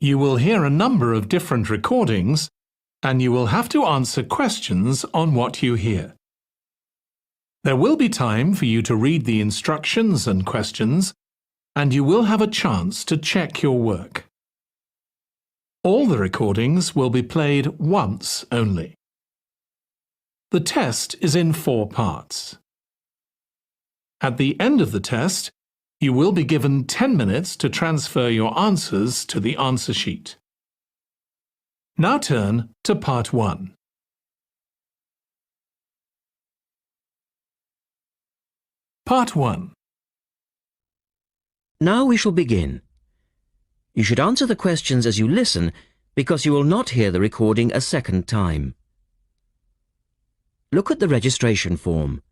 You will hear a number of different recordings, and you will have to answer questions on what you hear. There will be time for you to read the instructions and questions, and you will have a chance to check your work. All the recordings will be played once only. The test is in 4 parts. At the end of the test, you will be given 10 minutes to transfer your answers to the answer sheet. Now turn to Part 1. Part 1. Now we shall begin. You should answer the questions as you listen because you will not hear the recording a second time. Look at the registration form.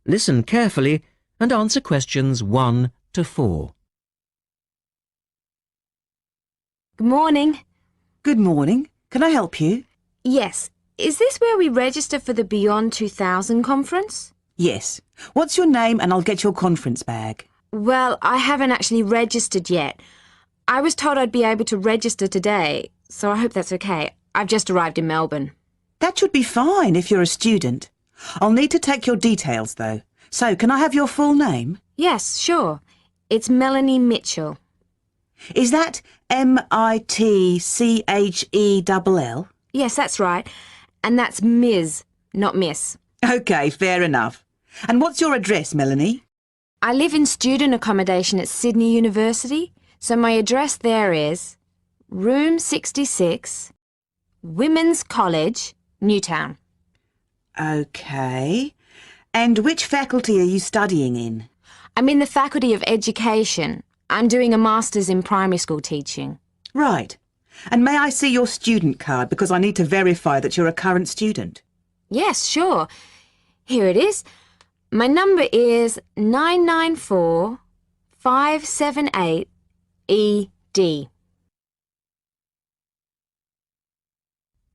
Listen carefully and answer questions 1 to 4. Good morning. Good morning. Can I help you? Yes. Is this where we register for the Beyond 2000 conference? Yes. What's your name and I'll get your conference bag. Well, I haven't actually registered yet. I was told I'd be able to register today, so I hope that's okay. I've just arrived in Melbourne. That should be fine if you're a student. I'll need to take your details though. So, can I have your full name? Yes, sure. It's Melanie Mitchell. Is that M-I-T-C-H-E-L-L? Yes, that's right. And that's Ms., not Miss. OK, fair enough. And what's your address, Melanie? I live in student accommodation at Sydney University, so my address there is Room 66, Women's College, Newtown. OK. And which faculty are you studying in? I'm in the Faculty of Education. I'm doing a Master's in Primary School Teaching. Right. And may I see your student card because I need to verify that you're a current student? Yes, sure. Here it is. My number is 994578ED.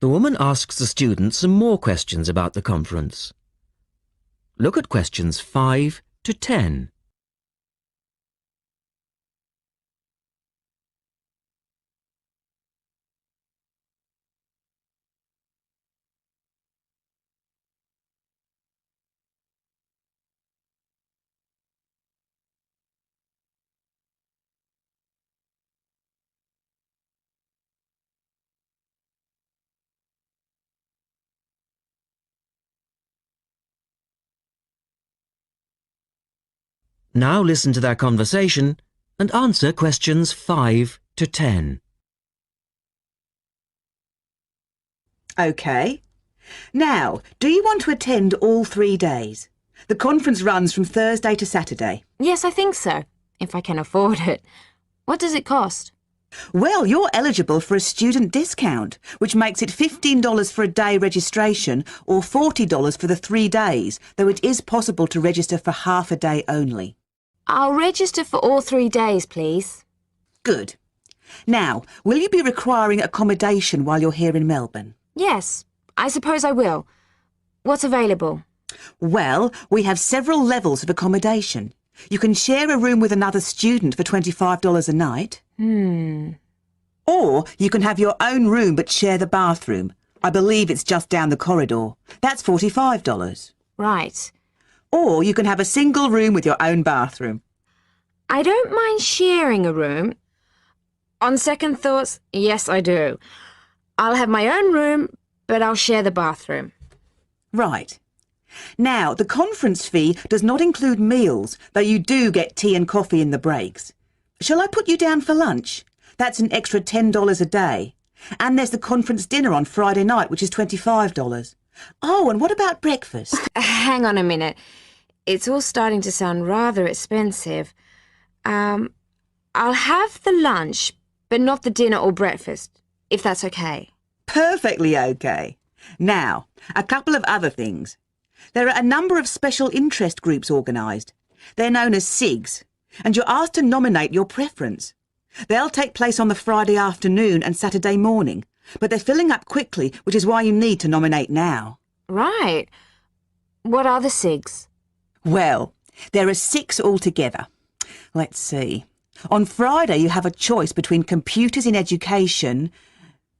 The woman asks the student some more questions about the conference. Look at questions 5 to 10. Now listen to their conversation and answer questions 5 to 10. OK. Now, do you want to attend all 3 days? The conference runs from Thursday to Saturday. Yes, I think so, if I can afford it. What does it cost? Well, you're eligible for a student discount, which makes it $15 for a day registration or $40 for the 3 days, though it is possible to register for half a day only. I'll register for all 3 days, please. Good. Now, will you be requiring accommodation while you're here in Melbourne? Yes, I suppose I will. What's available? Well, we have several levels of accommodation. You can share a room with another student for $25 a night. Or you can have your own room but share the bathroom. I believe it's just down the corridor. That's $45. Right. Or you can have a single room with your own bathroom. I don't mind sharing a room. On second thoughts, yes, I do. I'll have my own room, but I'll share the bathroom. Right. Now, the conference fee does not include meals, though you do get tea and coffee in the breaks. Shall I put you down for lunch? That's an extra $10 a day. And there's the conference dinner on Friday night, which is $25. Oh, and what about breakfast? Hang on a minute. It's all starting to sound rather expensive. I'll have the lunch, but not the dinner or breakfast, if that's okay. Perfectly okay. Now, a couple of other things. There are a number of special interest groups organised. They're known as SIGs, and you're asked to nominate your preference. They'll take place on the Friday afternoon and Saturday morning, but they're filling up quickly, which is why you need to nominate now. Right. What are the SIGs? Well, there are 6 altogether. Let's see. On Friday, you have a choice between computers in education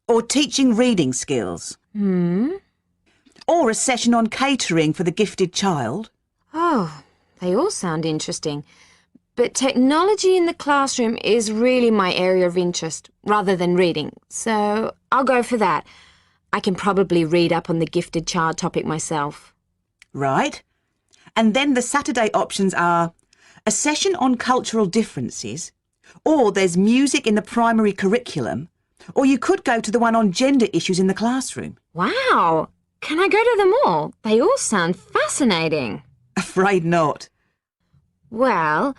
or teaching reading skills. Or a session on catering for the gifted child. Oh, they all sound interesting. But technology in the classroom is really my area of interest, rather than reading. So I'll go for that. I can probably read up on the gifted child topic myself. Right. And then the Saturday options are a session on cultural differences, or there's music in the primary curriculum, or you could go to the one on gender issues in the classroom. Wow! Can I go to them all? They all sound fascinating. Afraid not. Well,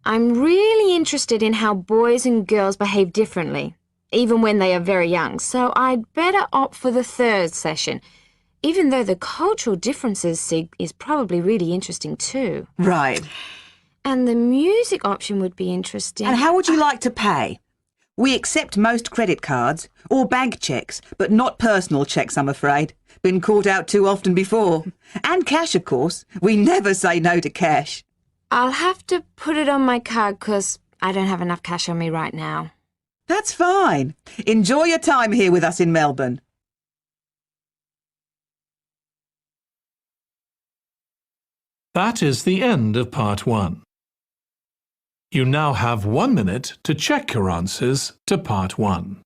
I'm really interested in how boys and girls behave differently, even when they are very young, so I'd better opt for the third session, even though the cultural differences sig is probably really interesting too. Right. And the music option would be interesting. And how would you like to pay? We accept most credit cards or bank cheques, but not personal cheques, I'm afraid. Been caught out too often before. And cash, of course. We never say no to cash. I'll have to put it on my card because I don't have enough cash on me right now. That's fine. Enjoy your time here with us in Melbourne. That is the end of part 1. You now have 1 minute to check your answers to part 1.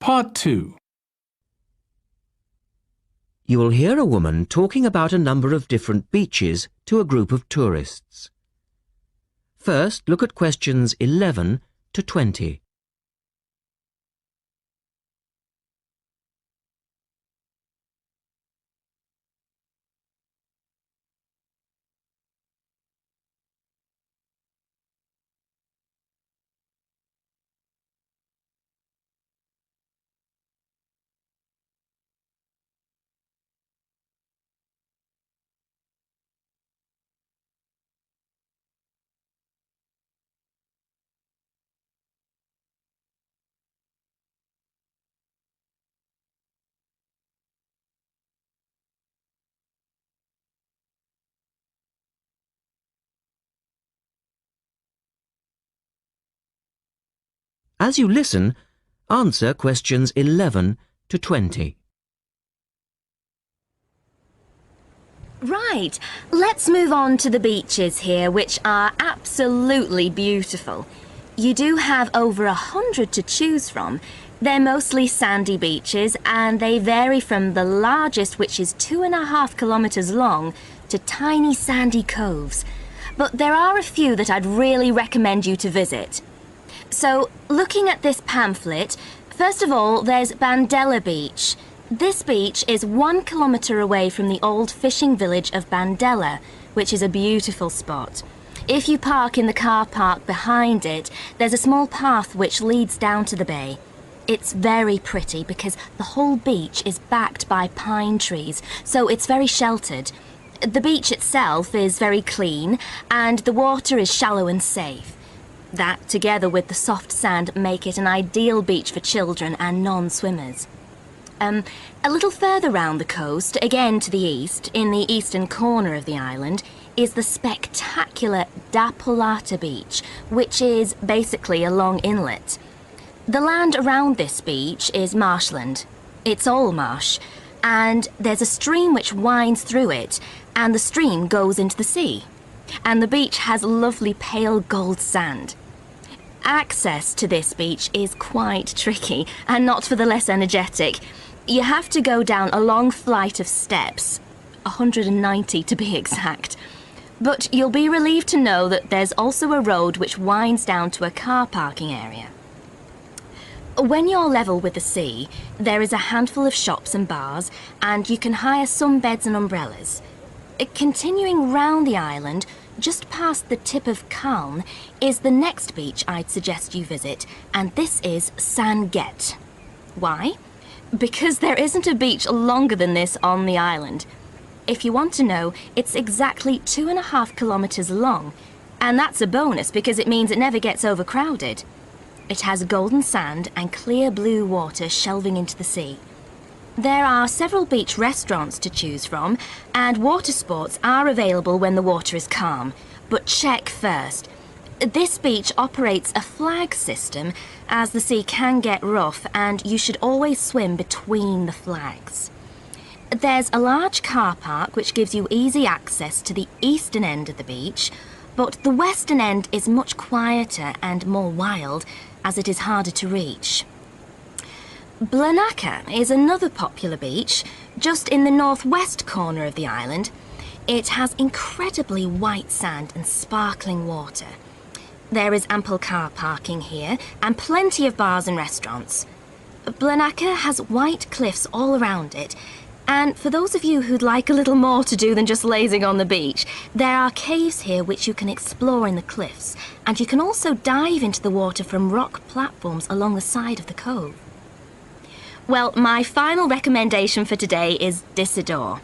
Part 2. You will hear a woman talking about a number of different beaches to a group of tourists. First, look at questions 11 to 20. As you listen, answer questions 11 to 20. Right, let's move on to the beaches here, which are absolutely beautiful. You do have over 100 to choose from. They're mostly sandy beaches and they vary from the largest, which is 2.5 kilometres long, to tiny sandy coves. But there are a few that I'd really recommend you to visit. So, looking at this pamphlet, first of all, there's Bandella Beach. This beach is 1 kilometre away from the old fishing village of Bandella, which is a beautiful spot. If you park in the car park behind it, there's a small path which leads down to the bay. It's very pretty because the whole beach is backed by pine trees, so it's very sheltered. The beach itself is very clean and the water is shallow and safe. That, together with the soft sand, make it an ideal beach for children and non-swimmers. A little further round the coast, again to the east, in the eastern corner of the island, is the spectacular Dapolata Beach, which is basically a long inlet. The land around this beach is marshland. It's all marsh, and there's a stream which winds through it, and the stream goes into the sea. And the beach has lovely pale gold sand. Access to this beach is quite tricky, and not for the less energetic. You have to go down a long flight of steps, 190 to be exact. But you'll be relieved to know that there's also a road which winds down to a car parking area. When you're level with the sea, there is a handful of shops and bars, and you can hire some beds and umbrellas. Continuing round the island, just past the tip of Calne, is the next beach I'd suggest you visit, and this is Sanget. Why? Because there isn't a beach longer than this on the island. If you want to know, it's exactly 2.5 kilometres long, and that's a bonus because it means it never gets overcrowded. It has golden sand and clear blue water shelving into the sea. There are several beach restaurants to choose from, and water sports are available when the water is calm. But check first. This beach operates a flag system, as the sea can get rough, and you should always swim between the flags. There's a large car park which gives you easy access to the eastern end of the beach, but the western end is much quieter and more wild, as it is harder to reach. Blanaka is another popular beach, just in the northwest corner of the island. It has incredibly white sand and sparkling water. There is ample car parking here and plenty of bars and restaurants. Blanaka has white cliffs all around it, and for those of you who'd like a little more to do than just lazing on the beach, there are caves here which you can explore in the cliffs, and you can also dive into the water from rock platforms along the side of the cove. Well, my final recommendation for today is Disador.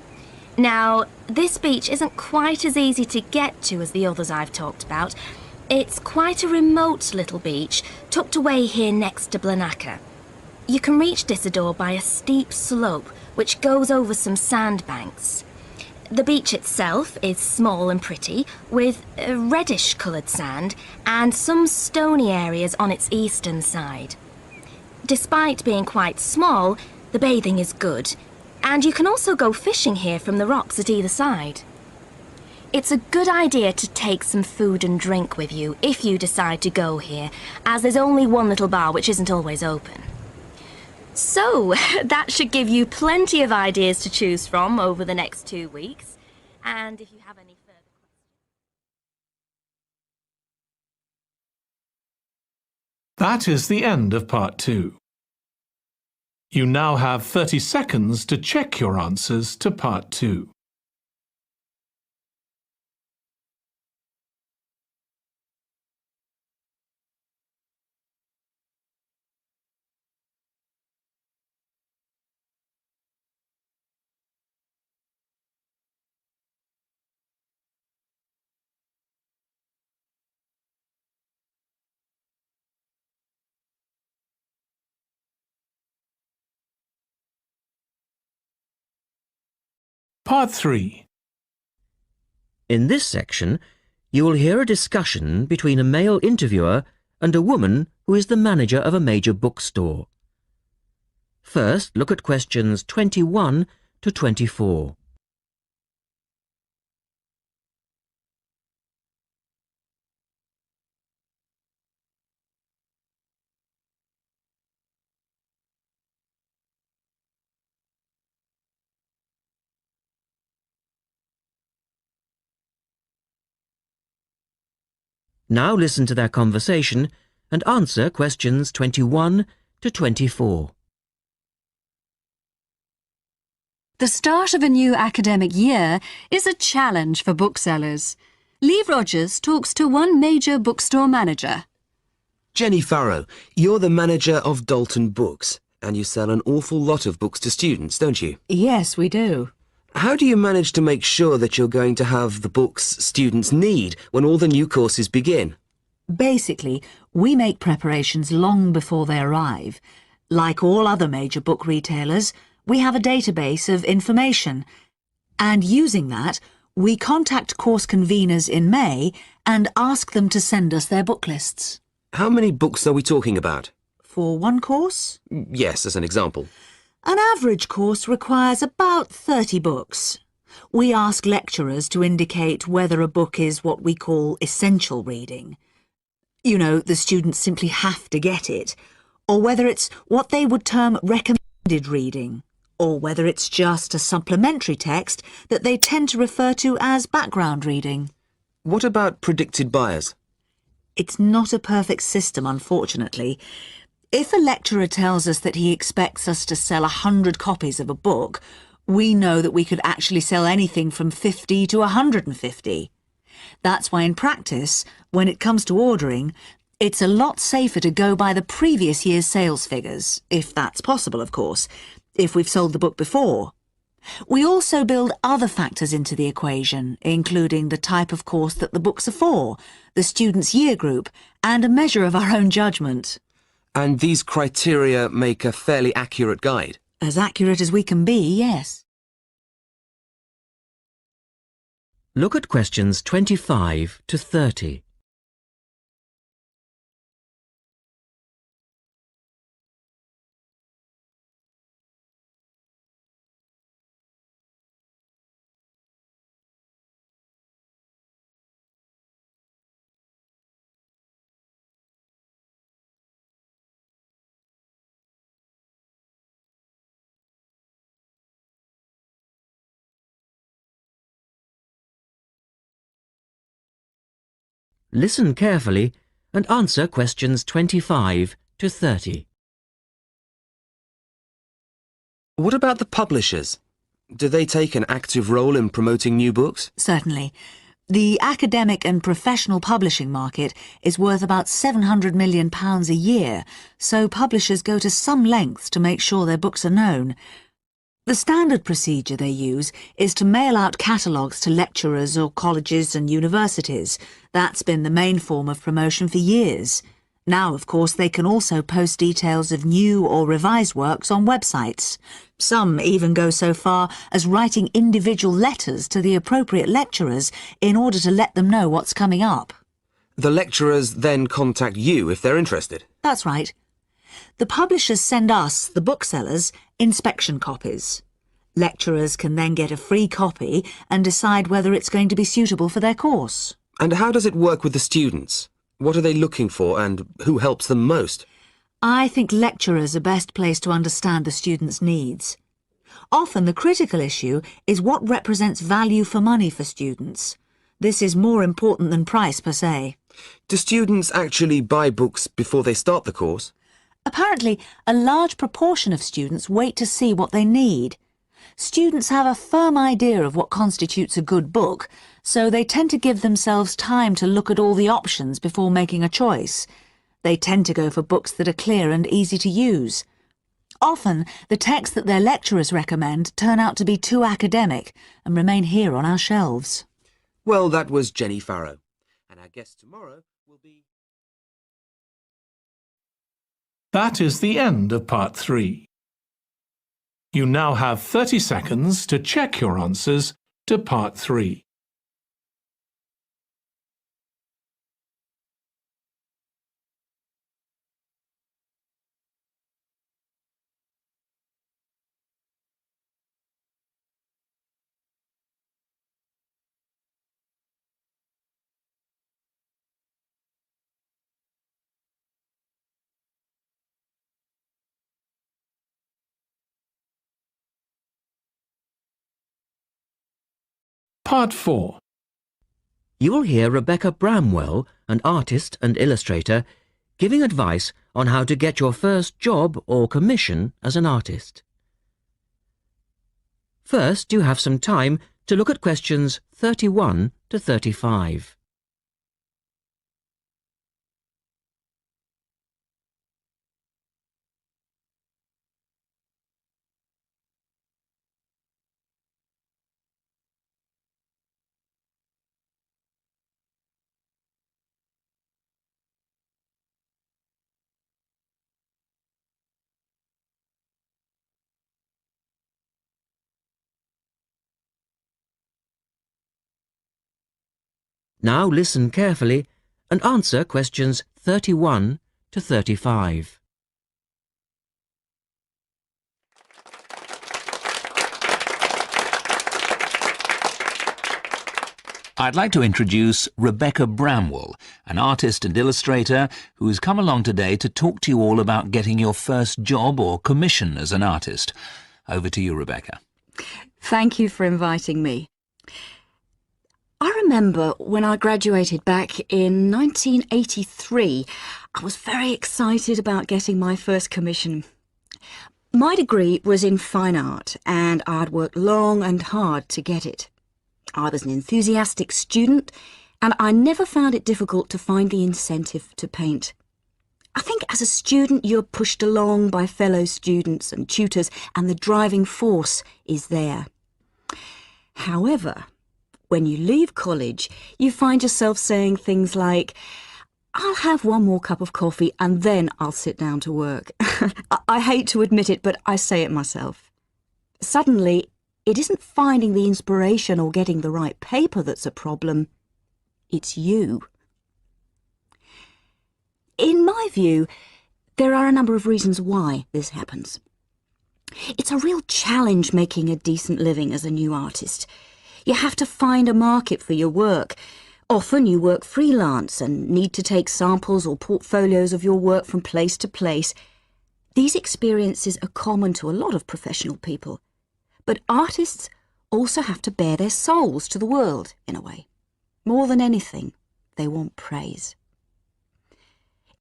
Now, this beach isn't quite as easy to get to as the others I've talked about. It's quite a remote little beach, tucked away here next to Blanaka. You can reach Disador by a steep slope, which goes over some sandbanks. The beach itself is small and pretty, with reddish-coloured sand and some stony areas on its eastern side. Despite being quite small, the bathing is good, and you can also go fishing here from the rocks at either side. It's a good idea to take some food and drink with you if you decide to go here, as there's only one little bar which isn't always open. So, that should give you plenty of ideas to choose from over the next 2 weeks, and if you have any further questions... That is the end of part 2. You now have 30 seconds to check your answers to part 2. Part 3. In this section, you will hear a discussion between a male interviewer and a woman who is the manager of a major bookstore. First, look at questions 21 to 24. Now listen to their conversation and answer questions 21 to 24. The start of a new academic year is a challenge for booksellers. Lee Rogers talks to one major bookstore manager. Jenny Farrow, you're the manager of Dalton Books, and you sell an awful lot of books to students, don't you? Yes, we do. How do you manage to make sure that you're going to have the books students need when all the new courses begin? Basically, we make preparations long before they arrive. Like all other major book retailers, we have a database of information. And using that, we contact course conveners in May and ask them to send us their book lists. How many books are we talking about? For one course? Yes, as an example. An average course requires about 30 books. We ask lecturers to indicate whether a book is what we call essential reading. You know, the students simply have to get it, or whether it's what they would term recommended reading, or whether it's just a supplementary text that they tend to refer to as background reading. What about predicted buyers? It's not a perfect system, unfortunately. If a lecturer tells us that he expects us to sell 100 copies of a book, we know that we could actually sell anything from 50 to 150. That's why in practice, when it comes to ordering, it's a lot safer to go by the previous year's sales figures, if that's possible, of course, if we've sold the book before. We also build other factors into the equation, including the type of course that the books are for, the student's year group, and a measure of our own judgment. And these criteria make a fairly accurate guide? As accurate as we can be, yes. Look at questions 25 to 30. Listen carefully and answer questions 25 to 30. What about the publishers? Do they take an active role in promoting new books? Certainly. The academic and professional publishing market is worth about £700 million a year, so publishers go to some lengths to make sure their books are known. The standard procedure they use is to mail out catalogues to lecturers or colleges and universities. That's been the main form of promotion for years. Now, of course, they can also post details of new or revised works on websites. Some even go so far as writing individual letters to the appropriate lecturers in order to let them know what's coming up. The lecturers then contact you if they're interested? That's right. The publishers send us, the booksellers, inspection copies. Lecturers can then get a free copy and decide whether it's going to be suitable for their course. And how does it work with the students? What are they looking for and who helps them most? I think lecturers are best placed to understand the students' needs. Often the critical issue is what represents value for money for students. This is more important than price per se. Do students actually buy books before they start the course? Apparently, a large proportion of students wait to see what they need. Students have a firm idea of what constitutes a good book, so they tend to give themselves time to look at all the options before making a choice. They tend to go for books that are clear and easy to use. Often, the texts that their lecturers recommend turn out to be too academic and remain here on our shelves. Well, that was Jenny Farrow. And our guest tomorrow will be... That is the end of part 3. You now have 30 seconds to check your answers to part 3. Part 4. You will hear Rebecca Bramwell, an artist and illustrator, giving advice on how to get your first job or commission as an artist. First, you have some time to look at questions 31 to 35. Now listen carefully and answer questions 31 to 35. I'd like to introduce Rebecca Bramwell, an artist and illustrator who's come along today to talk to you all about getting your first job or commission as an artist. Over to you, Rebecca. Thank you for inviting me. I remember when I graduated back in 1983, I was very excited about getting my first commission. My degree was in fine art, and I'd worked long and hard to get it. I was an enthusiastic student, and I never found it difficult to find the incentive to paint. I think as a student you're pushed along by fellow students and tutors, and the driving force is there. However, when you leave college, you find yourself saying things like, I'll have one more cup of coffee and then I'll sit down to work. I hate to admit it, but I say it myself. Suddenly, it isn't finding the inspiration or getting the right paper that's a problem. It's you. In my view, there are a number of reasons why this happens. It's a real challenge making a decent living as a new artist. You have to find a market for your work. Often you work freelance and need to take samples or portfolios of your work from place to place. These experiences are common to a lot of professional people. But artists also have to bare their souls to the world, in a way. More than anything, they want praise.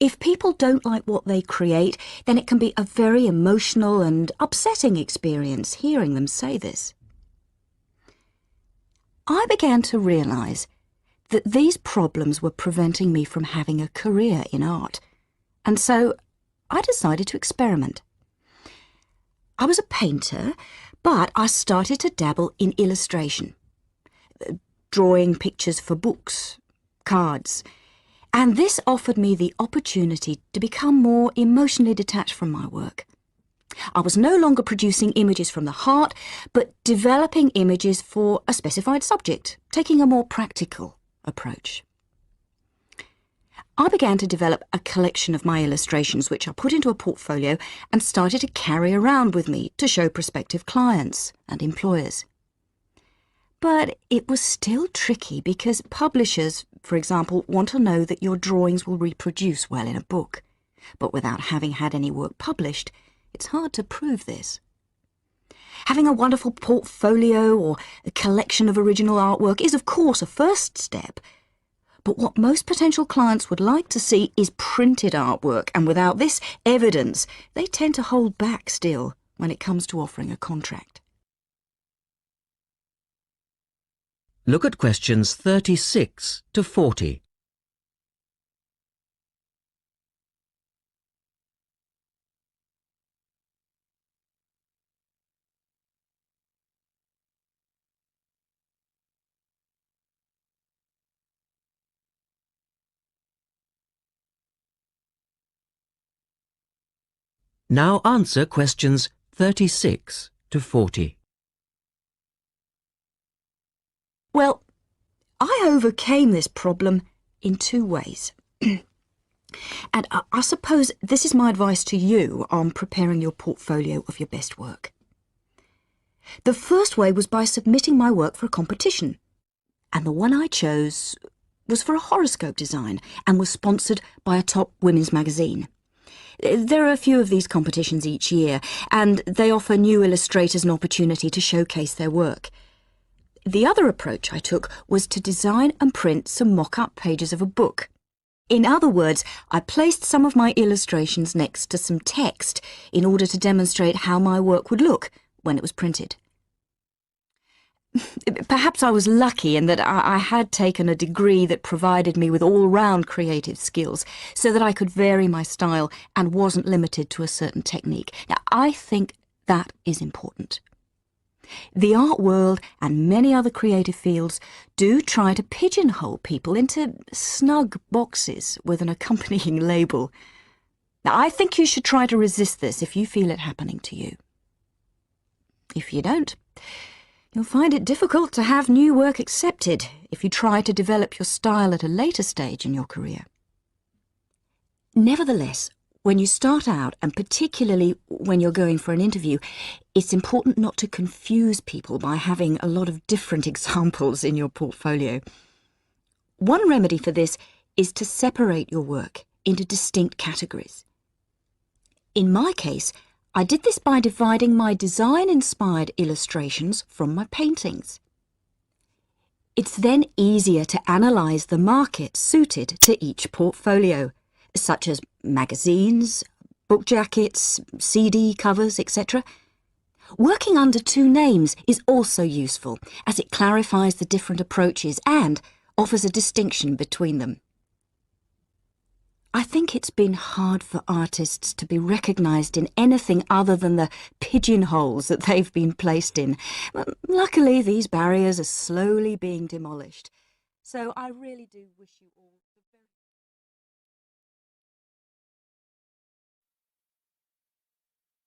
If people don't like what they create, then it can be a very emotional and upsetting experience hearing them say this. I began to realise that these problems were preventing me from having a career in art, and so I decided to experiment. I was a painter, but I started to dabble in illustration, drawing pictures for books, cards, and this offered me the opportunity to become more emotionally detached from my work. I was no longer producing images from the heart, but developing images for a specified subject, taking a more practical approach. I began to develop a collection of my illustrations, which I put into a portfolio and started to carry around with me to show prospective clients and employers. But it was still tricky because publishers, for example, want to know that your drawings will reproduce well in a book. But without having had any work published, it's hard to prove this. Having a wonderful portfolio or a collection of original artwork is, of course, a first step. But what most potential clients would like to see is printed artwork, and without this evidence, they tend to hold back still when it comes to offering a contract. Look at questions 36 to 40. Now answer questions 36 to 40. Well, I overcame this problem in two ways. And I suppose this is my advice to you on preparing your portfolio of your best work. The first way was by submitting my work for a competition. And the one I chose was for a horoscope design and was sponsored by a top women's magazine. There are a few of these competitions each year, and they offer new illustrators an opportunity to showcase their work. The other approach I took was to design and print some mock-up pages of a book. In other words, I placed some of my illustrations next to some text in order to demonstrate how my work would look when it was printed. Perhaps I was lucky in that I had taken a degree that provided me with all-round creative skills so that I could vary my style and wasn't limited to a certain technique. Now, I think that is important. The art world and many other creative fields do try to pigeonhole people into snug boxes with an accompanying label. Now, I think you should try to resist this if you feel it happening to you. If you don't, you'll find it difficult to have new work accepted if you try to develop your style at a later stage in your career. Nevertheless, when you start out, and particularly when you're going for an interview, it's important not to confuse people by having a lot of different examples in your portfolio. One remedy for this is to separate your work into distinct categories. In my case, I did this by dividing my design-inspired illustrations from my paintings. It's then easier to analyse the market suited to each portfolio, such as magazines, book jackets, CD covers, etc. Working under two names is also useful, as it clarifies the different approaches and offers a distinction between them. I think it's been hard for artists to be recognised in anything other than the pigeonholes that they've been placed in. Luckily, these barriers are slowly being demolished. So I really do wish you all the very...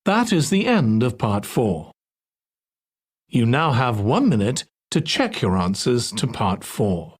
That is the end of Part 4. You now have 1 minute to check your answers to Part 4.